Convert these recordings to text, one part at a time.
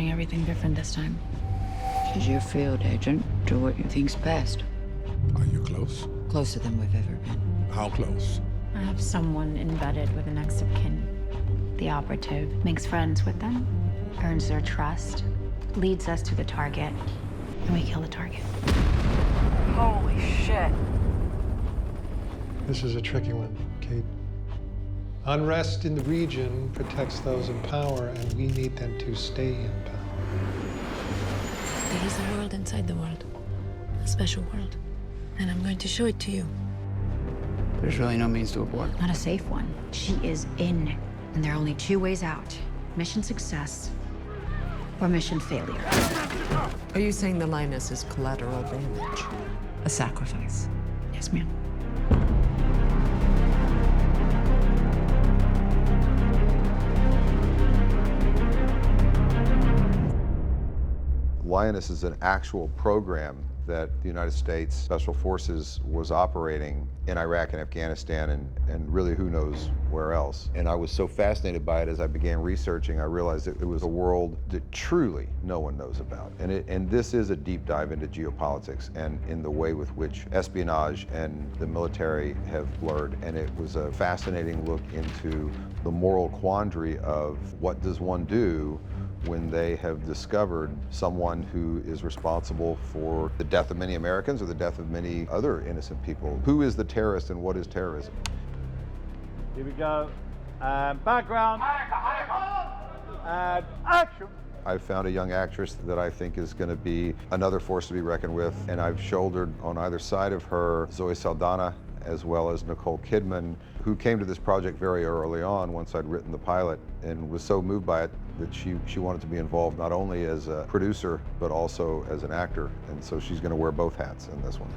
doing everything different this time. She's your field agent. Do what you think's best. Are you close? Closer than we've ever been. How close? I have someone embedded with the next of kin. The operative makes friends with them, earns their trust, leads us to the target, and we kill the target. Holy shit. This is a tricky one, Kate. Unrest in the region protects those in power, and we need them to stay in power. There is a world inside the world, a special world, and I'm going to show it to you. There's really no means to abort. Not a safe one. She is in, and there are only two ways out. Mission success or mission failure. Are you saying the Lioness is collateral damage? A sacrifice? Yes, ma'am. Lioness is an actual program that the United States Special Forces was operating in Iraq and Afghanistan and really who knows where else. And I was so fascinated by it as I began researching, I realized that it was a world that truly no one knows about. And this is a deep dive into geopolitics and in the way with which espionage and the military have blurred. And it was a fascinating look into the moral quandary of what does one do when they have discovered someone who is responsible for the death of many Americans or the death of many other innocent people. Who is the terrorist and what is terrorism? Here we go. Background. And action. I've found a young actress that I think is going to be another force to be reckoned with, and I've shouldered on either side of her Zoe Saldana as well as Nicole Kidman, who came to this project very early on once I'd written the pilot and was so moved by it that she wanted to be involved not only as a producer but also as an actor, and so she's going to wear both hats in this one.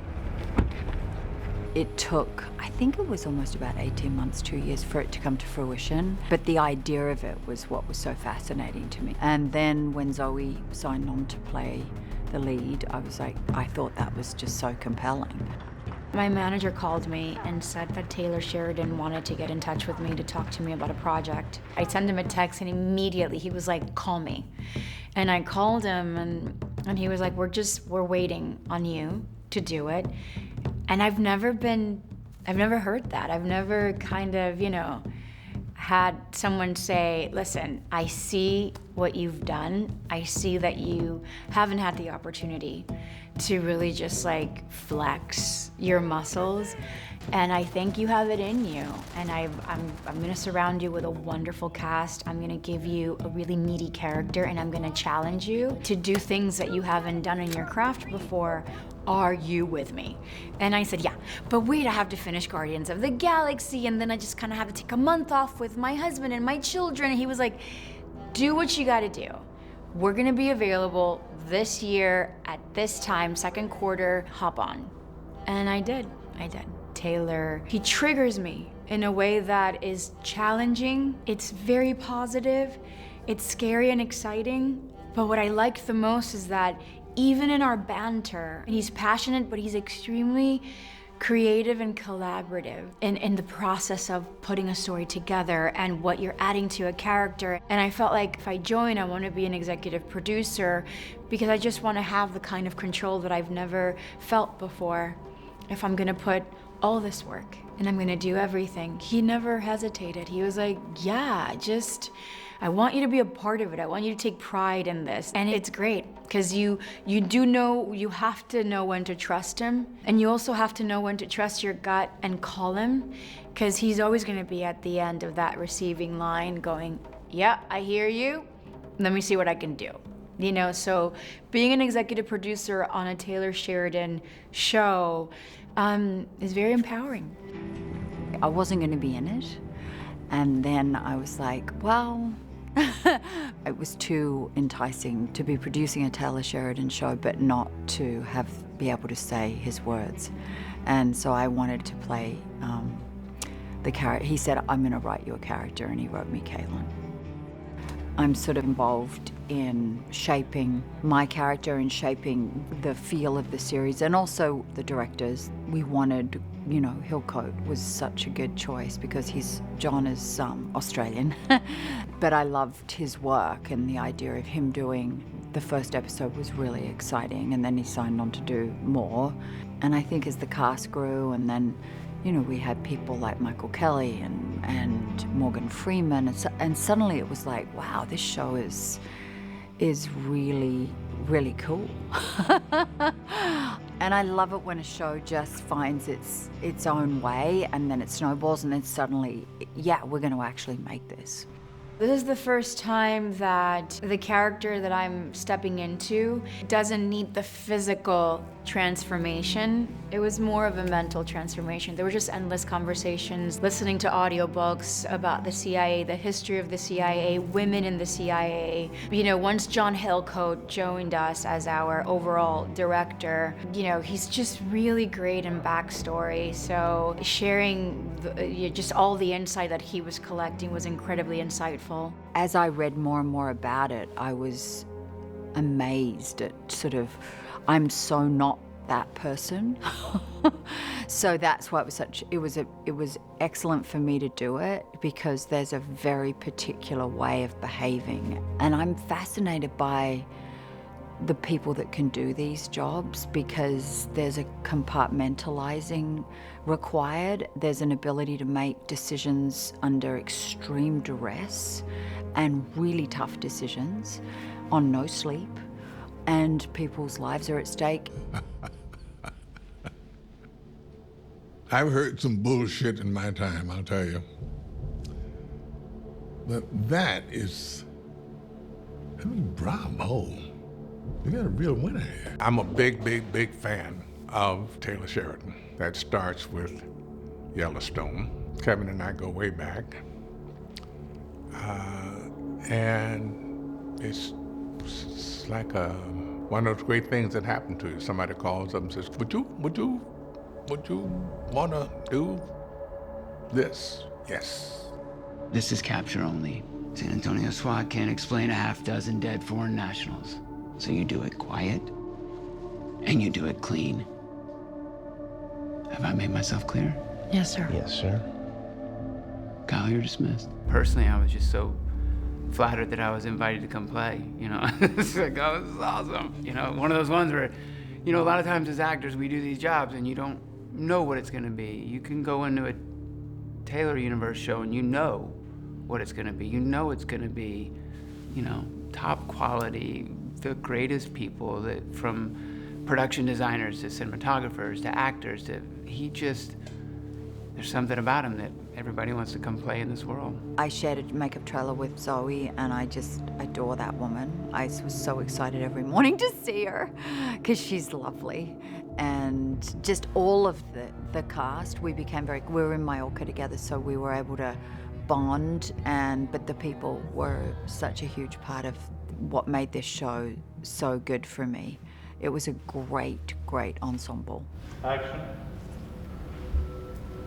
It took, I think it was almost about 18 months, 2 years for it to come to fruition. But the idea of it was what was so fascinating to me. And then when Zoe signed on to play the lead, I was like, I thought that was just so compelling. My manager called me and said that Taylor Sheridan wanted to get in touch with me to talk to me about a project. I sent him a text and immediately he was like, call me. And I called him and he was like, we're waiting on you to do it. And I've never heard that. I've never kind of, had someone say, listen, I see what you've done. I see that you haven't had the opportunity to really just like flex your muscles. And I think you have it in you. And I'm gonna surround you with a wonderful cast. I'm gonna give you a really meaty character and I'm gonna challenge you to do things that you haven't done in your craft before. Are you with me? And I said, yeah, but wait, I have to finish Guardians of the Galaxy and then I just kind of have to take a month off with my husband and my children. And he was like, do what you gotta do. We're gonna be available this year at this time, second quarter, hop on. And I did. Taylor, he triggers me in a way that is challenging. It's very positive. It's scary and exciting. But what I liked the most is that even in our banter, and he's passionate, but he's extremely creative and collaborative in the process of putting a story together and what you're adding to a character. And I felt like if I join, I want to be an executive producer because I just want to have the kind of control that I've never felt before. If I'm gonna put all this work and I'm gonna do everything. He never hesitated. He was like, yeah, I want you to be a part of it. I want you to take pride in this. And it's great, because you do know, you have to know when to trust him. And you also have to know when to trust your gut and call him, because he's always gonna be at the end of that receiving line going, yeah, I hear you. Let me see what I can do. So being an executive producer on a Taylor Sheridan show is very empowering. I wasn't gonna be in it. And then I was like, well, it was too enticing to be producing a Taylor Sheridan show, but not to be able to say his words. And so I wanted to play the character. He said, I'm gonna write you a character, and he wrote me Caitlin. I'm sort of involved in shaping my character and shaping the feel of the series, and also the directors. We wanted, you know, Hillcoat was such a good choice because John is Australian, but I loved his work, and the idea of him doing the first episode was really exciting, and then he signed on to do more. And I think as the cast grew, and then, you know, we had people like Michael Kelly and Morgan Freeman, and suddenly it was like, wow, this show is really, really cool. And I love it when a show just finds its own way, and then it snowballs, and then suddenly, yeah, we're going to actually make this. This is the first time that the character that I'm stepping into doesn't need the physical transformation. It was more of a mental transformation. There were just endless conversations, listening to audiobooks about the CIA, the history of the CIA, women in the CIA. You know, once John Hillcoat joined us as our overall director, you know, he's just really great in backstory. So sharing just all the insight that he was collecting was incredibly insightful. As I read more and more about it, I was amazed at I'm so not that person. So that's why it was excellent for me to do it, because there's a very particular way of behaving. And I'm fascinated by the people that can do these jobs, because there's a compartmentalizing required. There's an ability to make decisions under extreme duress and really tough decisions on no sleep, and people's lives are at stake. I've heard some bullshit in my time, I'll tell you. But that is, I mean, bravo. You got a real winner here. I'm a big fan of Taylor Sheridan. That starts with Yellowstone. Kevin and I go way back. And it's like one of those great things that happen to you. Somebody calls up and says, would you want to do this? Yes. This is capture only. San Antonio SWAT can't explain a half dozen dead foreign nationals. So you do it quiet, and you do it clean. Have I made myself clear? Yes, sir. Yes, sir. Kyle, you're dismissed. Personally, I was just so flattered that I was invited to come play, you know? It's like, oh, this is awesome. You know, one of those ones where, you know, a lot of times as actors, we do these jobs and you don't know what it's gonna be. You can go into a Taylor Universe show and you know what it's gonna be. You know it's gonna be, you know, top quality, the greatest people, that from production designers to cinematographers to actors to, there's something about him that everybody wants to come play in this world. I shared a makeup trailer with Zoe, and I just adore that woman. I was so excited every morning to see her, because she's lovely. And just all of the cast, we were in Mallorca together, so we were able to bond, but the people were such a huge part of what made this show so good for me. It was a great ensemble. Action.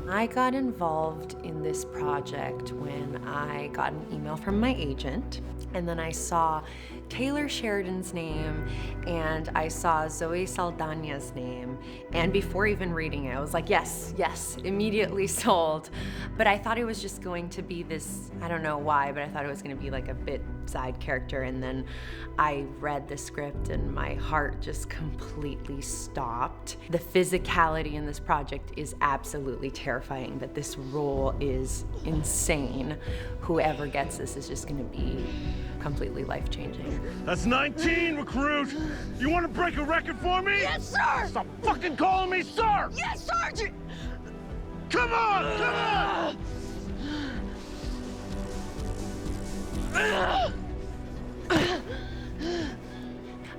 I got involved in this project when I got an email from my agent, and then I saw Taylor Sheridan's name, and I saw Zoe Saldana's name, and before even reading it, I was like, yes, immediately sold. But I thought it was just going to be this, I don't know why, but I thought it was going to be like a bit side character, and then I read the script and my heart just completely stopped. The physicality in this project is absolutely terrifying, but this role is insane. Whoever gets this is just going to be completely life-changing. That's 19, recruit! You want to break a record for me? Yes, sir! Stop fucking calling me sir! Yes, Sergeant! Come on, come on! I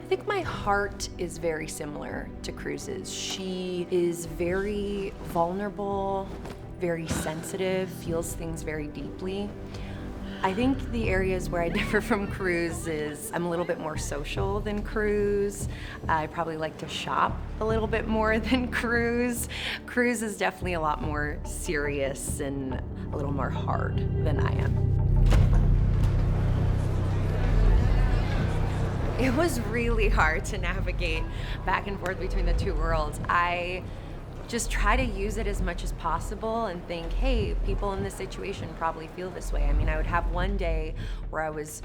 think my heart is very similar to Cruz's. She is very vulnerable, very sensitive, feels things very deeply. I think the areas where I differ from Cruz is I'm a little bit more social than Cruz. I probably like to shop a little bit more than Cruz. Cruz is definitely a lot more serious and a little more hard than I am. It was really hard to navigate back and forth between the two worlds. I just try to use it as much as possible and think, hey, people in this situation probably feel this way. I mean, I would have one day where I was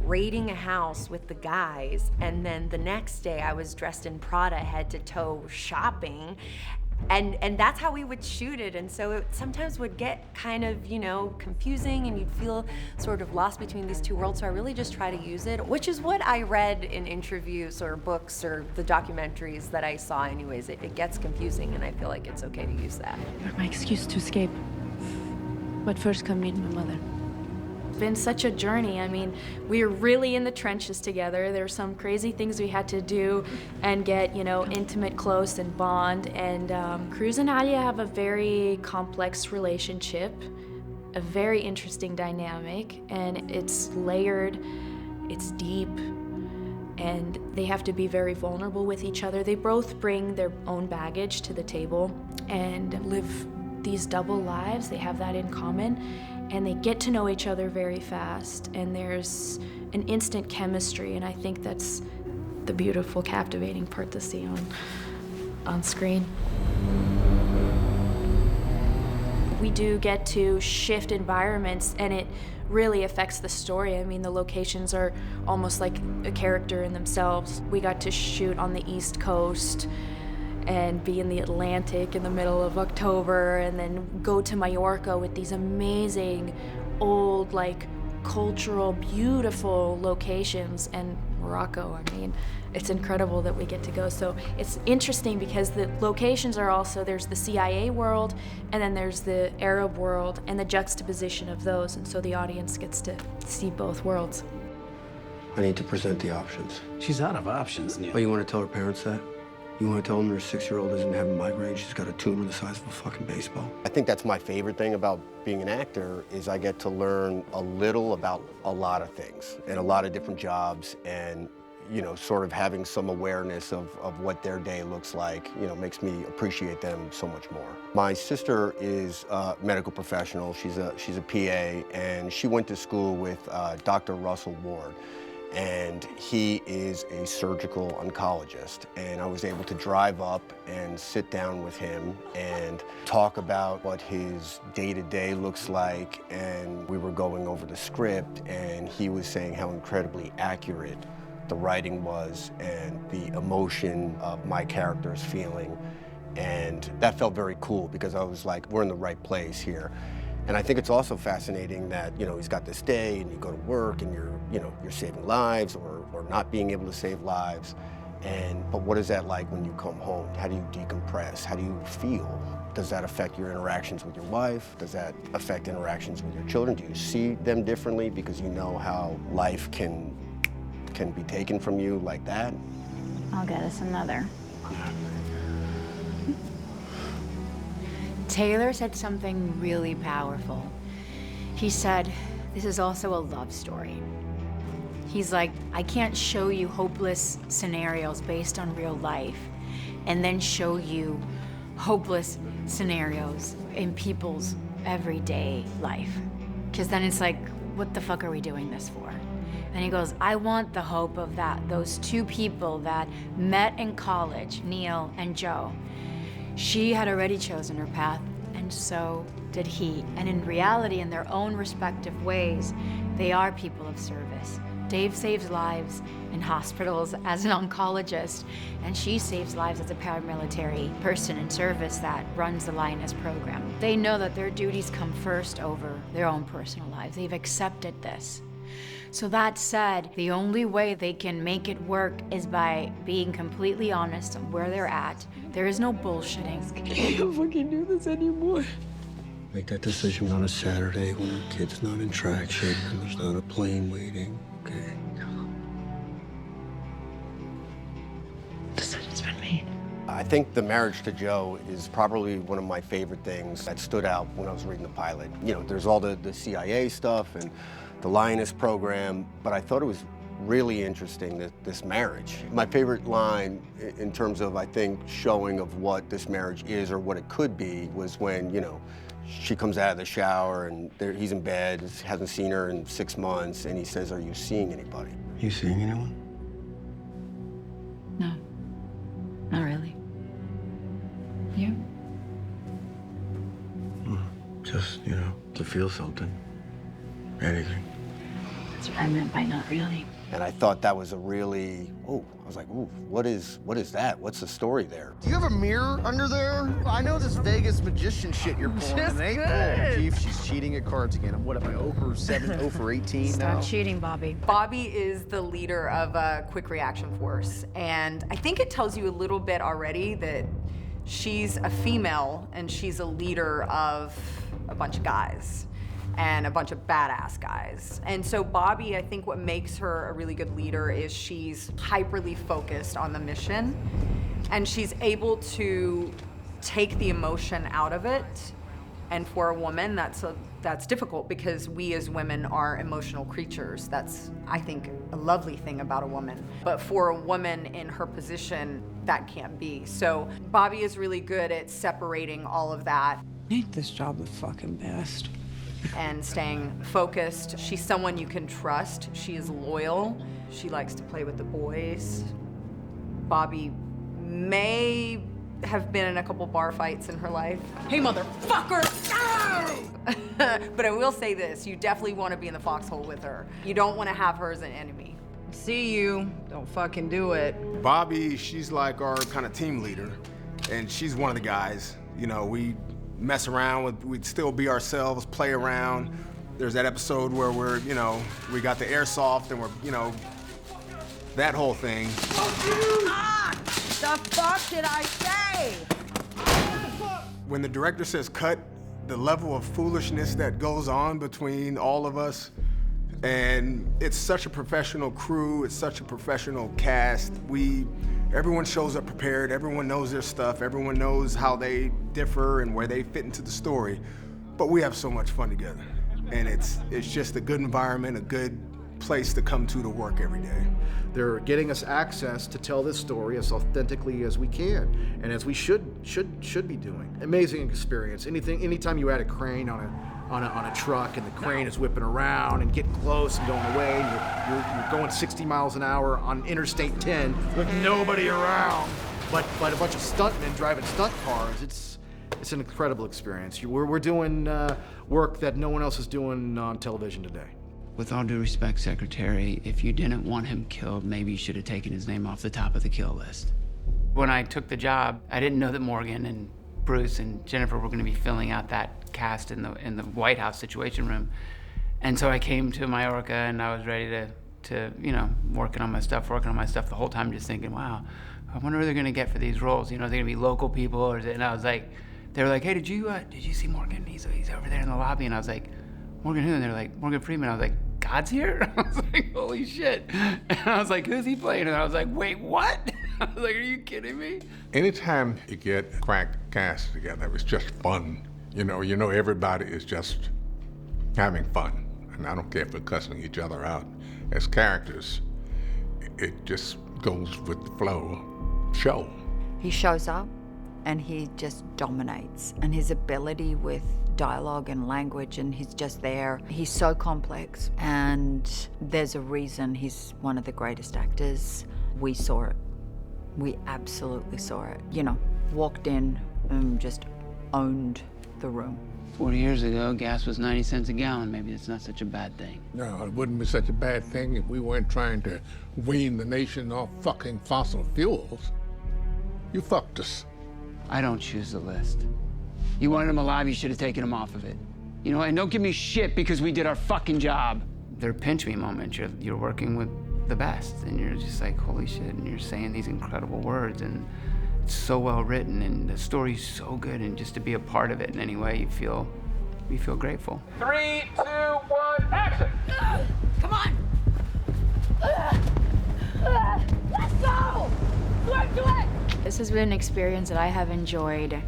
raiding a house with the guys, and then the next day I was dressed in Prada head to toe shopping. And that's how we would shoot it. And so it sometimes would get kind of, you know, confusing, and you'd feel sort of lost between these two worlds. So I really just try to use it, which is what I read in interviews or books or the documentaries that I saw anyways. It gets confusing, and I feel like it's okay to use that. You're my excuse to escape. But first come meet my mother. It's been such a journey. I mean, we were really in the trenches together. There were some crazy things we had to do and get, you know, intimate, close, and bond. And Cruz and Alia have a very complex relationship, a very interesting dynamic, and it's layered, it's deep, and they have to be very vulnerable with each other. They both bring their own baggage to the table and live these double lives. They have that in common. And they get to know each other very fast, and there's an instant chemistry, and I think that's the beautiful, captivating part to see on screen. We do get to shift environments, and it really affects the story. I mean, the locations are almost like a character in themselves. We got to shoot on the East Coast and be in the Atlantic in the middle of October, and then go to Mallorca with these amazing old, like, cultural, beautiful locations, and Morocco. I mean, it's incredible that we get to go. So it's interesting because the locations are also, there's the CIA world, and then there's the Arab world, and the juxtaposition of those, and so the audience gets to see both worlds. I need to present the options. She's out of options, Neil. Oh, you want to tell her parents that? You want to tell them their 6-year-old doesn't have a migraine, she's got a tumor the size of a fucking baseball? I think that's my favorite thing about being an actor, is I get to learn a little about a lot of things and a lot of different jobs, and, you know, sort of having some awareness of what their day looks like, you know, makes me appreciate them so much more. My sister is a medical professional. She's a PA, and she went to school with Dr. Russell Ward. And he is a surgical oncologist. And I was able to drive up and sit down with him and talk about what his day-to-day looks like. And we were going over the script, and he was saying how incredibly accurate the writing was and the emotion of my character's feeling. And that felt very cool, because I was like, we're in the right place here. And I think it's also fascinating that, you know, he's got this day, and you go to work, and you're saving lives or not being able to save lives. But what is that like when you come home? How do you decompress? How do you feel? Does that affect your interactions with your wife? Does that affect interactions with your children? Do you see them differently because you know how life can be taken from you like that? I'll get us another. Taylor said something really powerful. He said, this is also a love story. He's like, I can't show you hopeless scenarios based on real life and then show you hopeless scenarios in people's everyday life. Because then it's like, what the fuck are we doing this for? And he goes, I want the hope of those two people that met in college, Neil and Joe. She had already chosen her path, and so did he. And in reality, in their own respective ways, they are people of service. Dave saves lives in hospitals as an oncologist, and she saves lives as a paramilitary person in service that runs the Lioness program. They know that their duties come first over their own personal lives. They've accepted this. So that said, the only way they can make it work is by being completely honest on where they're at. There is no bullshitting. I can't fucking do this anymore. Make that decision on a Saturday when the kid's not in track shape and there's not a plane waiting, okay? Decision's been made. I think the marriage to Joe is probably one of my favorite things that stood out when I was reading the pilot. You know, there's all the CIA stuff and the Lioness program, but I thought it was really interesting, that this marriage. My favorite line in terms of, I think, showing of what this marriage is or what it could be was when, you know, she comes out of the shower and he's in bed, hasn't seen her in 6 months, and he says, are you seeing anybody? You seeing anyone? Not really. You? Just, to feel something. Anything. That's what I meant by not really. And I thought that was a really, I was like, what is that? What's the story there? Do you have a mirror under there? I know this Vegas magician shit you're pulling. Just and they good. Chief, she's cheating at cards again. What am I, 0 for 7, 0 for 18 now? Stop cheating, Bobby. Bobby is the leader of a quick reaction force, and I think it tells you a little bit already that she's a female and she's a leader of a bunch of guys and a bunch of badass guys. And so Bobby, I think what makes her a really good leader is she's hyperly focused on the mission, and she's able to take the emotion out of it. And for a woman, that's difficult because we as women are emotional creatures. That's, I think, a lovely thing about a woman. But for a woman in her position, that can't be. So Bobby is really good at separating all of that. Ain't this job the fucking best? And staying focused. She's someone you can trust. She is loyal. She likes to play with the boys. Bobby may have been in a couple bar fights in her life. Hey, motherfucker! But I will say this, you definitely want to be in the foxhole with her. You don't want to have her as an enemy. See you. Don't fucking do it. Bobby, she's like our kind of team leader, and she's one of the guys. We mess around, we'd still be ourselves, play around. There's that episode where we're, we got the airsoft and we're, that whole thing. The fuck did I say? When the director says cut, the level of foolishness that goes on between all of us, and it's such a professional crew, it's such a professional cast. Everyone shows up prepared, everyone knows their stuff, everyone knows how they differ and where they fit into the story, but we have so much fun together. And it's just a good environment, a good place to come to work every day. They're getting us access to tell this story as authentically as we can, and as we should be doing. Amazing experience. Anytime you add a crane on a truck and the crane is whipping around and getting close and going away, and you're going 60 miles an hour on Interstate 10 with nobody around, but a bunch of stuntmen driving stunt cars. It's an incredible experience. We're doing work that no one else is doing on television today. With all due respect, Secretary, if you didn't want him killed, maybe you should have taken his name off the top of the kill list. When I took the job, I didn't know that Morgan and Bruce and Jennifer were going to be filling out that cast in the White House Situation Room. And so I came to Majorca and I was ready to working on my stuff the whole time, just thinking, wow, I wonder who they're going to get for these roles. They're going to be local people, or and I was like, they were like, hey, did you see Morgan? He's over there in the lobby. And I was like, Morgan who? And they're like, Morgan Freeman. I was like, God's here? I was like, holy shit. And I was like, who's he playing? And I was like, wait, what? I was like, are you kidding me? Anytime you get cracked cast together, it's just fun. Everybody is just having fun. And I don't care if we're cussing each other out. As characters, it just goes with the flow. Show. He shows up and he just dominates. And his ability with dialogue and language, and he's just there. He's so complex, and there's a reason he's one of the greatest actors. We saw it. We absolutely saw it. Walked in and just owned the room. 40 years ago, gas was 90 cents a gallon. Maybe it's not such a bad thing. No, it wouldn't be such a bad thing if we weren't trying to wean the nation off fucking fossil fuels. You fucked us. I don't choose the list. You wanted him alive, you should have taken him off of it. And don't give me shit because we did our fucking job. They're pinch me moments. You're working with the best, and you're just like, holy shit, and you're saying these incredible words, and it's so well written, and the story's so good, and just to be a part of it in any way, you feel grateful. 3, 2, 1, action! Come on! Let's go! Let's do it! This has been an experience that I have enjoyed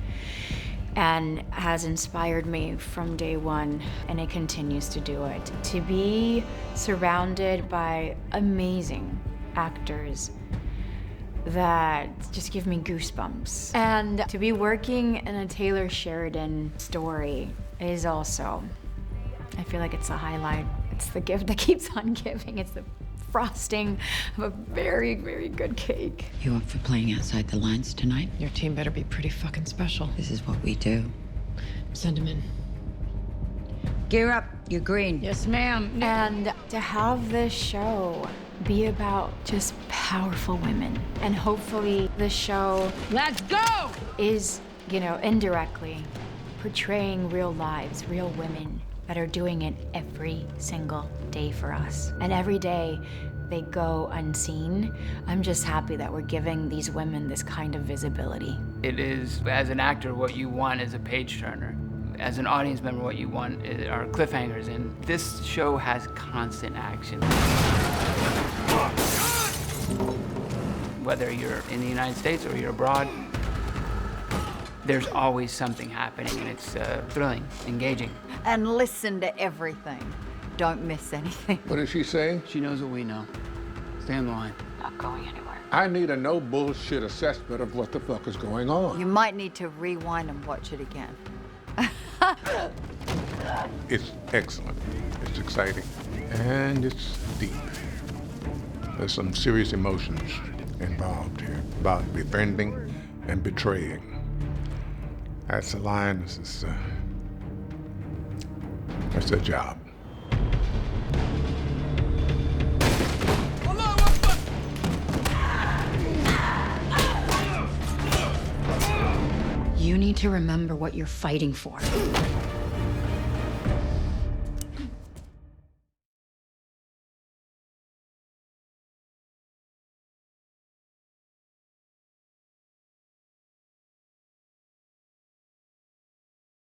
and has inspired me from day one, and it continues to do it. To be surrounded by amazing actors that just give me goosebumps. And to be working in a Taylor Sheridan story is also, I feel like it's a highlight. It's the gift that keeps on giving. It's the frosting of a very, very good cake. You up for playing outside the lines tonight? Your team better be pretty fucking special. This is what we do. Send him in. Gear up, you're green. Yes, ma'am. And to have this show be about just powerful women. And hopefully the show, let's go, is, you know, indirectly portraying real lives, real women that are doing it every single day for us. And every day they go unseen. I'm just happy that we're giving these women this kind of visibility. It is, as an actor, what you want is a page turner. As an audience member, what you want are cliffhangers, and this show has constant action. Whether you're in the United States or you're abroad, there's always something happening, and it's thrilling, engaging. And listen to everything. Don't miss anything. What is she saying? She knows what we know. Stay on the line. Not going anywhere. I need a no bullshit assessment of what the fuck is going on. You might need to rewind and watch it again. It's excellent, it's exciting, and it's deep. There's some serious emotions involved here about befriending and betraying. That's the Lioness. That's their job. You need to remember what you're fighting for.